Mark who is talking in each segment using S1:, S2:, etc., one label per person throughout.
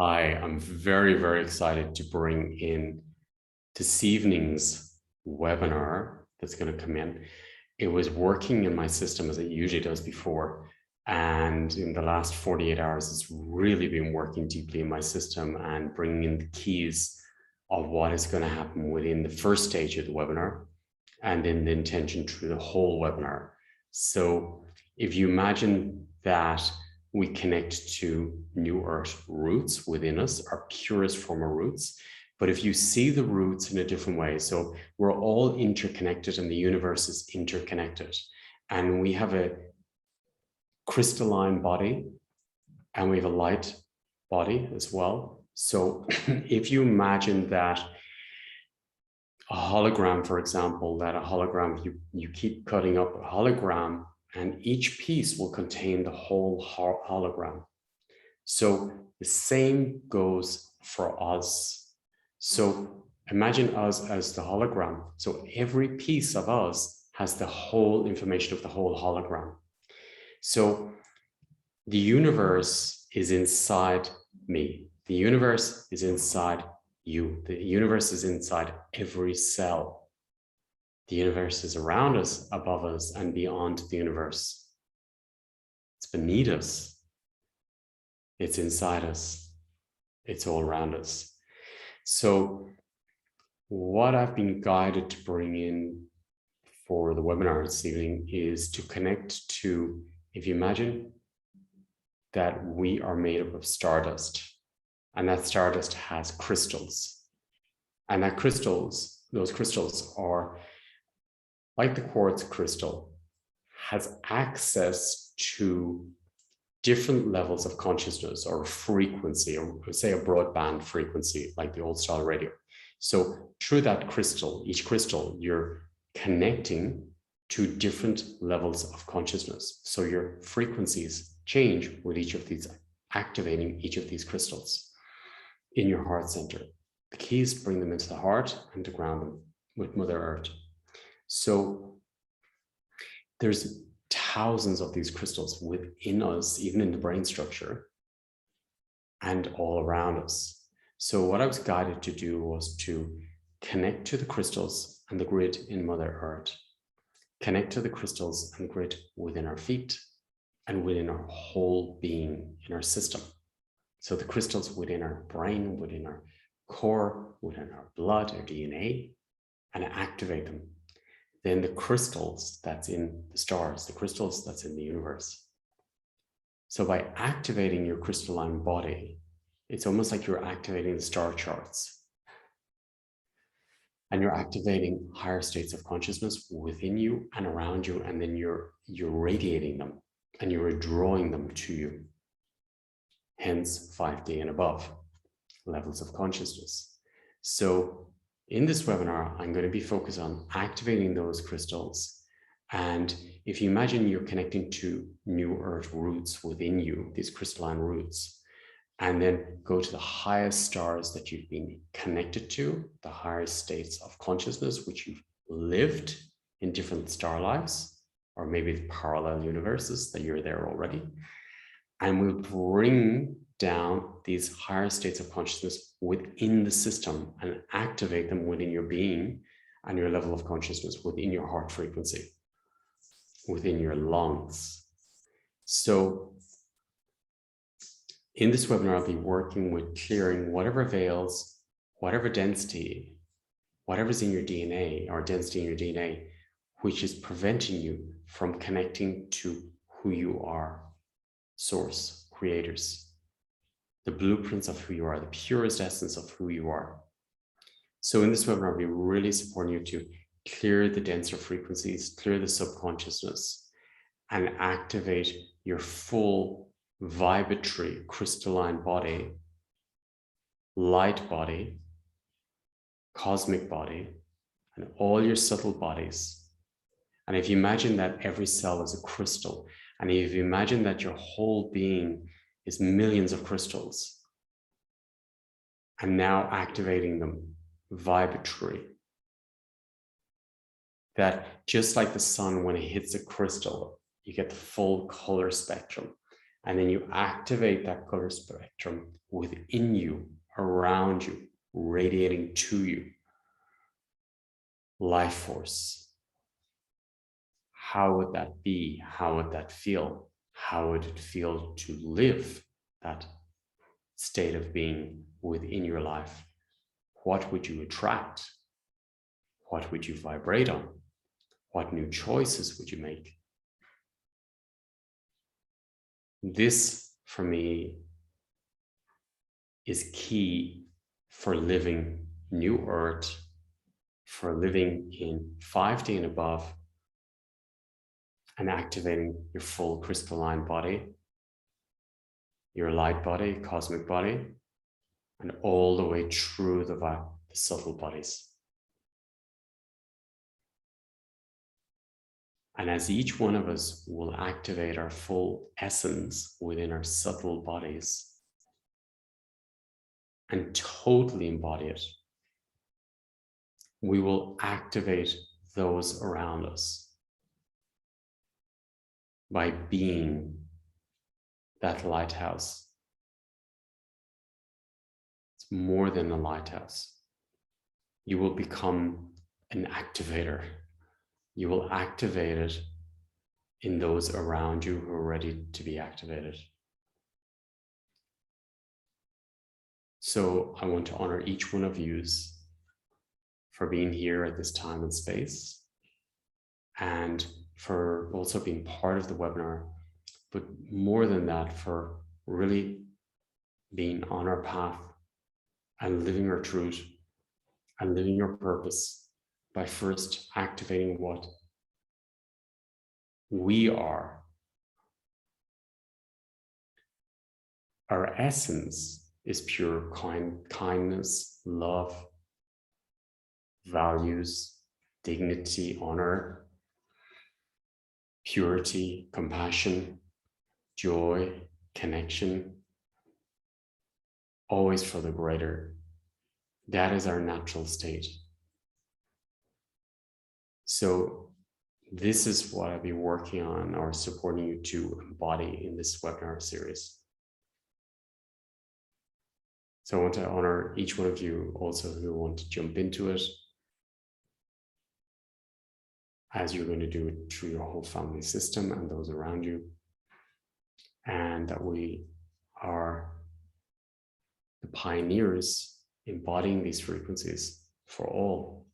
S1: Hi, I'm very, very excited to bring in this evening's webinar that's going to come in. It was working in my system as it usually does before. And in the last 48 hours, it's really been working deeply in my system and bringing in the keys of what is going to happen within the first stage of the webinar and then the intention through the whole webinar. So if you imagine that we connect to New Earth roots within us, our purest form of roots. But if you see the roots in a different way, so we're all interconnected and the universe is interconnected. And we have a crystalline body and we have a light body as well. So if you imagine that a hologram, for example, that a hologram, you keep cutting up a hologram and each piece will contain the whole hologram. So the same goes for us. So imagine us as the hologram. So every piece of us has the whole information of the whole hologram. So the universe is inside me. The universe is inside you. The universe is inside every cell. The universe is around us, above us, and beyond the universe. It's beneath us. It's inside us. It's all around us. So what I've been guided to bring in for the webinar this evening is to connect to, if you imagine that we are made up of stardust, and that stardust has crystals. And that those crystals are like the quartz crystal, has access to different levels of consciousness or frequency, or say a broadband frequency, like the old style radio. So through that crystal, each crystal, you're connecting to different levels of consciousness. So your frequencies change with each of these, activating each of these crystals in your heart center. The keys bring them into the heart and to ground them with Mother Earth. So there's thousands of these crystals within us, even in the brain structure, and all around us. So what I was guided to do was to connect to the crystals and the grid in Mother Earth, connect to the crystals and grid within our feet and within our whole being in our system. So the crystals within our brain, within our core, within our blood, our DNA, and activate them. Then the crystals that's in the stars, the crystals that's in the universe. So by activating your crystalline body, it's almost like you're activating the star charts. And you're activating higher states of consciousness within you and around you, and then you're radiating them and you're drawing them to you. Hence 5D and above levels of consciousness. So in this webinar, I'm going to be focused on activating those crystals. And if you imagine you're connecting to New Earth roots within you, these crystalline roots, and then go to the highest stars that you've been connected to, the higher states of consciousness, which you've lived in different star lives, or maybe parallel universes that you're there already. And we'll bring down these higher states of consciousness within the system and activate them within your being and your level of consciousness within your heart frequency, within your lungs. So in this webinar, I'll be working with clearing whatever veils, whatever density, whatever's in your DNA or density in your DNA, which is preventing you from connecting to who you are, source, creators, the blueprints of who you are, the purest essence of who you are. So in this webinar, I'll be really supporting you to clear the denser frequencies, clear the subconsciousness, and activate your full vibratory crystalline body, light body, cosmic body, and all your subtle bodies. And if you imagine that every cell is a crystal, and if you imagine that your whole being is millions of crystals, and now activating them vibratory, that just like the sun, when it hits a crystal, you get the full color spectrum. And then you activate that color spectrum within you, around you, radiating to you. Life force. How would that be? How would that feel? How would it feel to live that state of being within your life? What would you attract? What would you vibrate on? What new choices would you make? This, for me, is key for living New Earth, for living in 5D and above, and activating your full crystalline body, your light body, cosmic body, and all the way through the subtle bodies. And as each one of us will activate our full essence within our subtle bodies and totally embody it, we will activate those around us by being that lighthouse. It's more than a lighthouse. You will become an activator. You will activate it in those around you who are ready to be activated. So I want to honor each one of you for being here at this time and space, and for also being part of the webinar, but more than that, for really being on our path and living our truth and living your purpose by first activating what we are. Our essence is pure kindness, love, values, dignity, honor, purity, compassion, joy, connection, always for the greater. That is our natural state. So this is what I'll be working on or supporting you to embody in this webinar series. So I want to honor each one of you also who want to jump into it, as you're going to do it through your whole family system and those around you, and that we are the pioneers embodying these frequencies for all.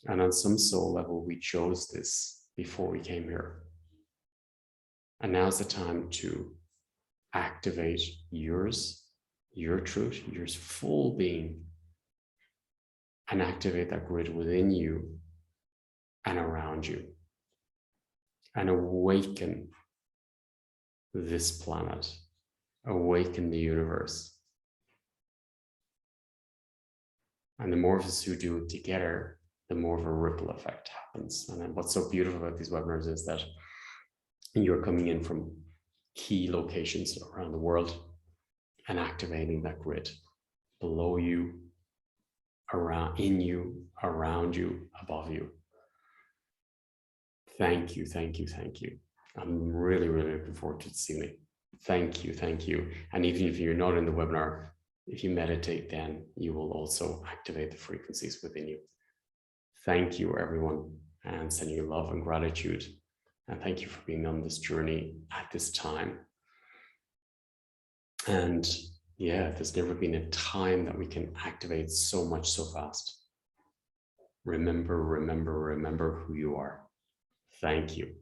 S1: And on some soul level, we chose this before we came here. And now's the time to activate yours, your truth, your full being, and activate that grid within you and around you, and awaken this planet, awaken the universe. And the more of us who do it together, the more of a ripple effect happens. And then what's so beautiful about these webinars is that you're coming in from key locations around the world and activating that grid below you, around, in you, around you, above you. Thank you, thank you, thank you. I'm really, really looking forward to this evening. Thank you, thank you. And even if you're not in the webinar, if you meditate, then you will also activate the frequencies within you. Thank you, everyone, and sending you love and gratitude. And thank you for being on this journey at this time. And yeah, there's never been a time that we can activate so much so fast. Remember, remember, remember who you are. Thank you.